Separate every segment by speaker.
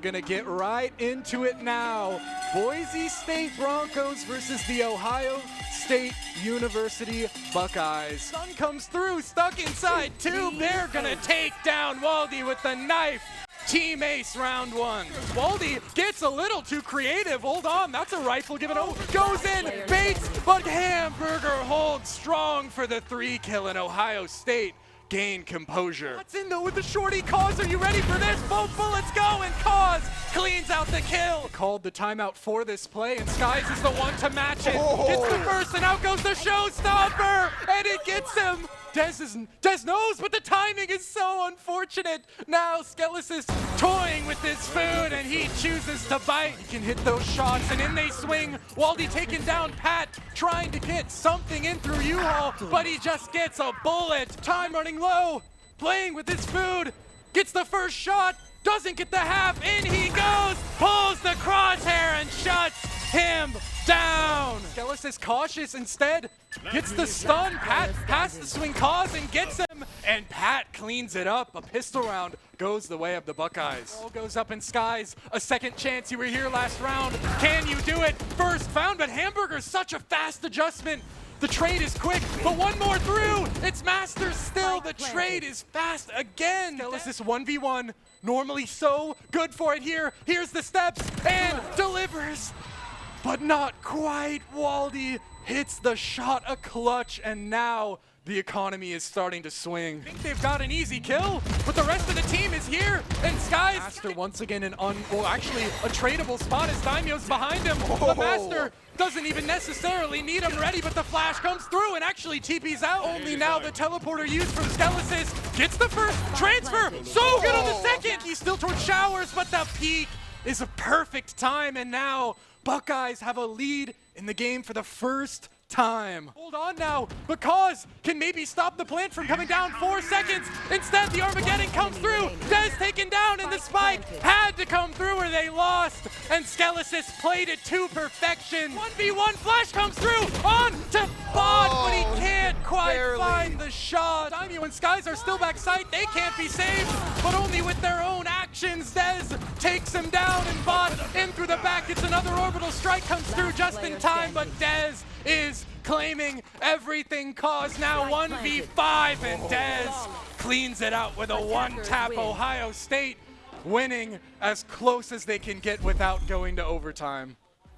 Speaker 1: gonna get right into it now. Boise State Broncos versus the Ohio State University Buckeyes. Sun comes through, stuck inside tube. They're gonna take down Waldy with the knife. Team ace round one. Waldy gets a little too creative. Hold on, that's a rifle given. Oh, goes in, baits, but Hamburger holds strong for the 3 kill in Ohio State. Gain composure. What's in though with the shorty? Cause, are you ready for this? Both bullets go, and Cause cleans out the kill. Called the timeout for this play, and Skies is the one to match it. Gets the first, and out goes the showstopper, and it gets him. Dez knows, but the timing is so unfortunate. Now Skellis is toying with his food, and he chooses to bite. He can hit those shots, and in they swing. Waldy taking down Pat, trying to get something in through U-Haul, but he just gets a bullet. Time running low, playing with his food, gets the first shot, doesn't get the half, in he goes, pulls the crosshair and shuts him down. Skellis is cautious instead, gets the stun. Pat has to swing Cause and gets him, and Pat cleans it up. A pistol round goes the way of the Buckeyes. Ball goes up in Skies, a second chance. You were here last round. Can you do it? First found, but Hamburger's such a fast adjustment. The trade is quick, but one more through. It's Masters still. The trade is fast again. Skellis is 1v1. Normally so good for it here. Here's the steps and delivers. But not quite. Waldy hits the shot, a clutch, and now the economy is starting to swing. I think they've got an easy kill, but the rest of the team is here, and Skies Master once again actually a tradable spot as Daimyo's behind him. The Master doesn't even necessarily need him ready, but the flash comes through and actually TP's out. Only now the teleporter used from Skellis gets the first transfer. So good on the second. He's still towards showers, but the peak is a perfect time, and now Buckeyes have a lead in the game for the first time. Hold on now, because can maybe stop the plant from coming down. 4 seconds. Instead, the Armageddon comes through. Dez taken down, and the spike had to come through or they lost. And Skellis played it to perfection. 1v1 flash comes through on to Bod, but he can't quite find the shot. Daimyo and Skies are still back sight. They can't be saved, but only with their own actions. Dez takes him down, and Bod in through the back. It's another orbital strike comes through just in time, but Dez is claiming everything. Cause now 1v5, and Dez cleans it out with a one-tap. Ohio State winning as close as they can get without going to overtime.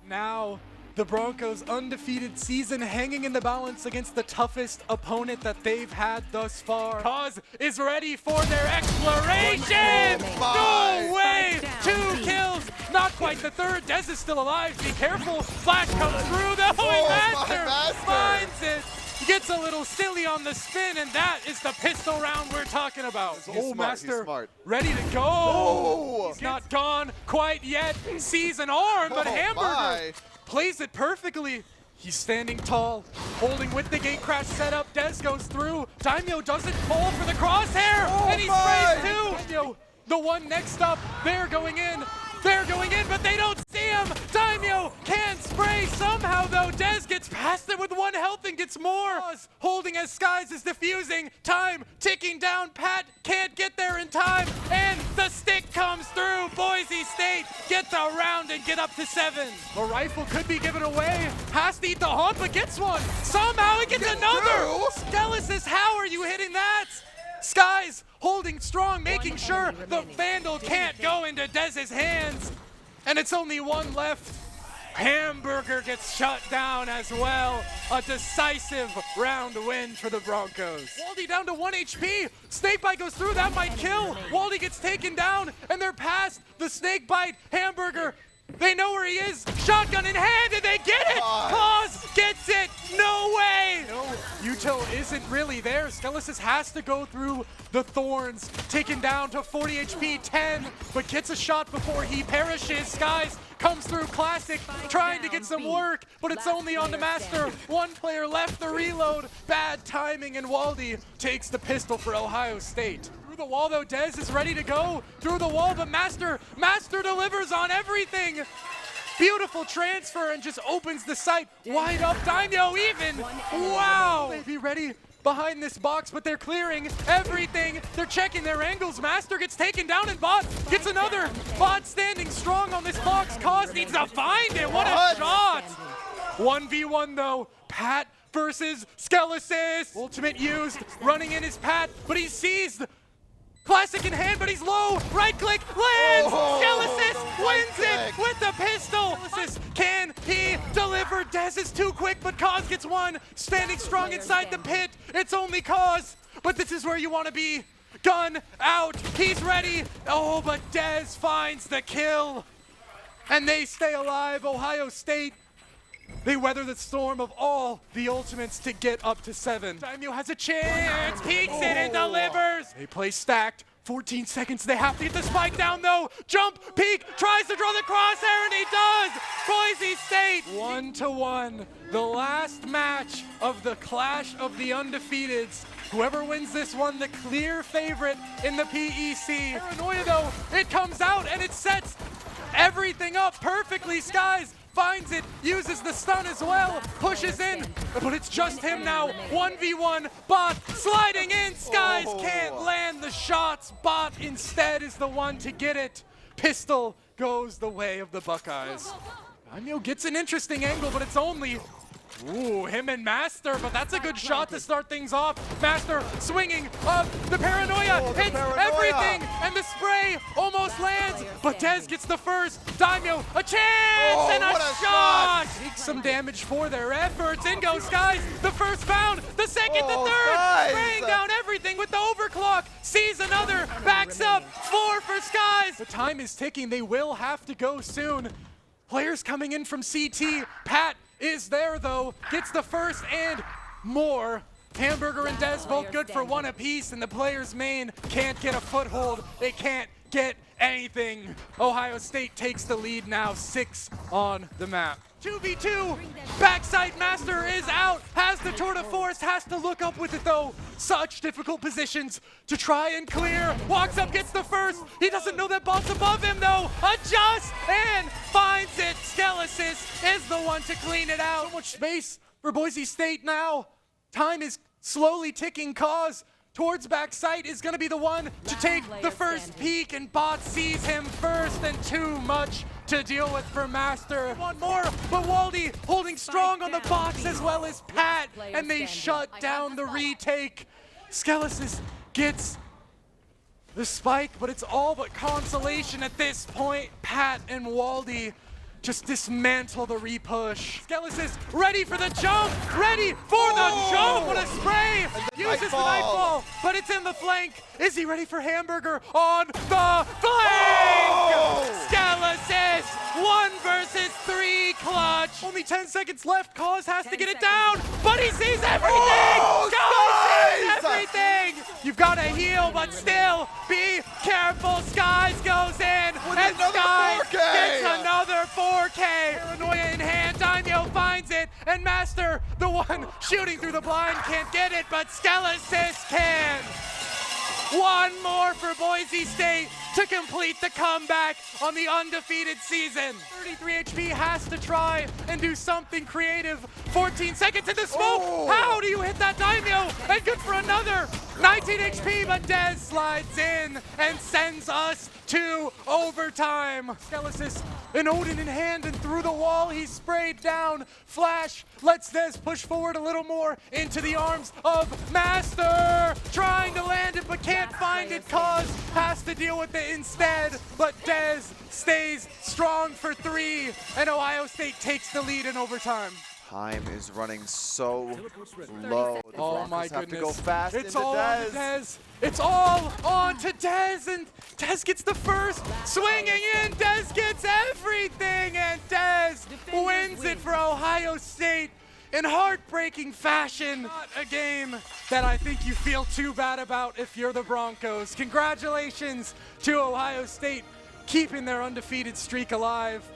Speaker 1: Now the Broncos' undefeated season hanging in the balance against the toughest opponent that they've had thus far. Cause is ready for their exploration! No way! 2 kills! Not quite the third. Dez is still alive. Be careful. Flash comes through. The Master finds it. Gets a little silly on the spin, and that is the pistol round we're talking about. Master ready to go. He's not gone quite yet. Sees an arm, but Hamburger plays it perfectly. He's standing tall, holding with the gate crash setup. Dez goes through. Daimyo doesn't fall for the crosshair, and he sprays too. Daimyo, the one next up, they're going in. They're going in, but they don't see him. Daimyo can't spray somehow, though. Dez gets past it with 1 health and gets more. Holding as Skies is defusing. Time ticking down. Pat can't get there in time, and the stick comes through. Boise State get the round and get up to 7. The rifle could be given away. Has to eat the haunt, but gets one. Somehow he gets another. Skellis, how are you hitting that? Skies holding strong, making sure the Vandal can't go into Dez's hands. And it's only 1 left. Hamburger gets shut down as well. A decisive round win for the Broncos. Waldy down to 1 HP. Snakebite goes through, that might kill. Waldy gets taken down, and they're past the Snakebite. Hamburger, they know where he is. Shotgun in hand, and they get it! Cause gets it! No way! No, util isn't really there. Skellis has to go through the thorns. Taken down to 40 HP, 10, but gets a shot before he perishes. Skies comes through classic, trying to get some work, but it's only on the Master. 1 player left to reload. Bad timing, and Waldy takes the pistol for Ohio State. Through the wall though, Dez is ready to go through the wall, but Master delivers on everything. Beautiful transfer and just opens the sight wide up. Daimyo even. Wow. Be ready behind this box, but they're clearing everything. They're checking their angles. Master gets taken down, and Bot gets another. Bot standing strong on this box. Cause needs to find it. What a shot! 1v1 though. Pat versus Skelesis. Ultimate used. Running in is Pat, but he's seized. Classic in hand, but he's low. Right click, lands. Skelesis wins it with the pistol. Can he deliver? Dez is too quick, but Cause gets one. Standing strong inside the pit. It's only Cause, but this is where you want to be. Gun out. He's ready. Oh, but Dez finds the kill. And they stay alive. Ohio State, they weather the storm of all the ultimates to get up to 7. Samuel has a chance, peeks it and delivers. They play stacked, 14 seconds. They have to get the spike down though. Jump, peek, tries to draw the crosshair and he does. Boise State, 1-1. The last match of the clash of the undefeateds. Whoever wins this one, the clear favorite in the PEC. Paranoia though, it comes out and it sets everything up perfectly. Skies finds it, uses the stun as well, pushes in, but it's just him now. 1v1, Bot sliding in. Skies can't land the shots. Bot instead is the one to get it. Pistol goes the way of the Buckeyes. Daimyo gets an interesting angle, but it's only him and Master, but that's a good shot to start things off. Master swinging up, the paranoia hits everything, and the spray almost lands, but Dez gets the first. Daimyo, a chance, and a shot! Takes some damage for their efforts. In goes Skies, the first found, the second, the third, spraying down everything with the overclock. Sees another, backs up, 4 for Skies. The time is ticking, they will have to go soon. Players coming in from CT, Pat is there though, gets the first and more. Hamburger and Dez both good for 1 apiece, and the players main can't get a foothold. They can't get anything. Ohio State takes the lead now, 6 on the map. 2v2, backside Master is out, has the tour de force, has to look up with it though. Such difficult positions to try and clear. Walks up, gets the first. He doesn't know that Bot's above him though. Adjusts and finds it. Skelesis is the one to clean it out. So much space for Boise State now. Time is slowly ticking. Cause towards backside is gonna be the one to take the first peek, and Bot sees him first, and too much to deal with for Master. One more, but Waldy holding strong on the box as well as Pat, and they shut down the retake. Skelesis gets the spike, but it's all but consolation at this point. Pat and Waldy just dismantle the repush. Skelesis ready for the jump, ready for the jump. What a spray! Uses the nightfall, but it's in the flank. Is he ready for Hamburger on the flank? Skelesis, 1 versus 3 clutch. Only 10 seconds left. Cause has to get it down, but he sees everything. Skies sees everything. You've got to heal, but still be careful. Skies goes in, and Skies gets another 4K. Paranoia in hand, Daimyo finds it, and Master, the one shooting through the blind, can't get it, but Skelesis can. 1 more for Boise State to complete the comeback on the undefeated season. 33 HP has to try and do something creative. 14 seconds in the smoke. How do you hit that Daimyo? And good for another 19 HP, but Dez slides in and sends us to overtime. Skelesis, an Odin in hand, and through the wall he's sprayed down. Flash lets Dez push forward a little more into the arms of Master. Trying to land it, but can't find it. Cause has to deal with it instead, but Dez stays strong for 3, and Ohio State takes the lead in overtime.
Speaker 2: Time is running so low. The
Speaker 1: Oh my
Speaker 2: Broncos have
Speaker 1: goodness.
Speaker 2: to go fast
Speaker 1: It's
Speaker 2: into
Speaker 1: all on to
Speaker 2: Dez.
Speaker 1: Dez. It's all on to Dez, and Dez gets the first. Swinging in, Dez gets everything, and Dez wins it for Ohio State in heartbreaking fashion. Not a game that I think you feel too bad about if you're the Broncos. Congratulations to Ohio State keeping their undefeated streak alive.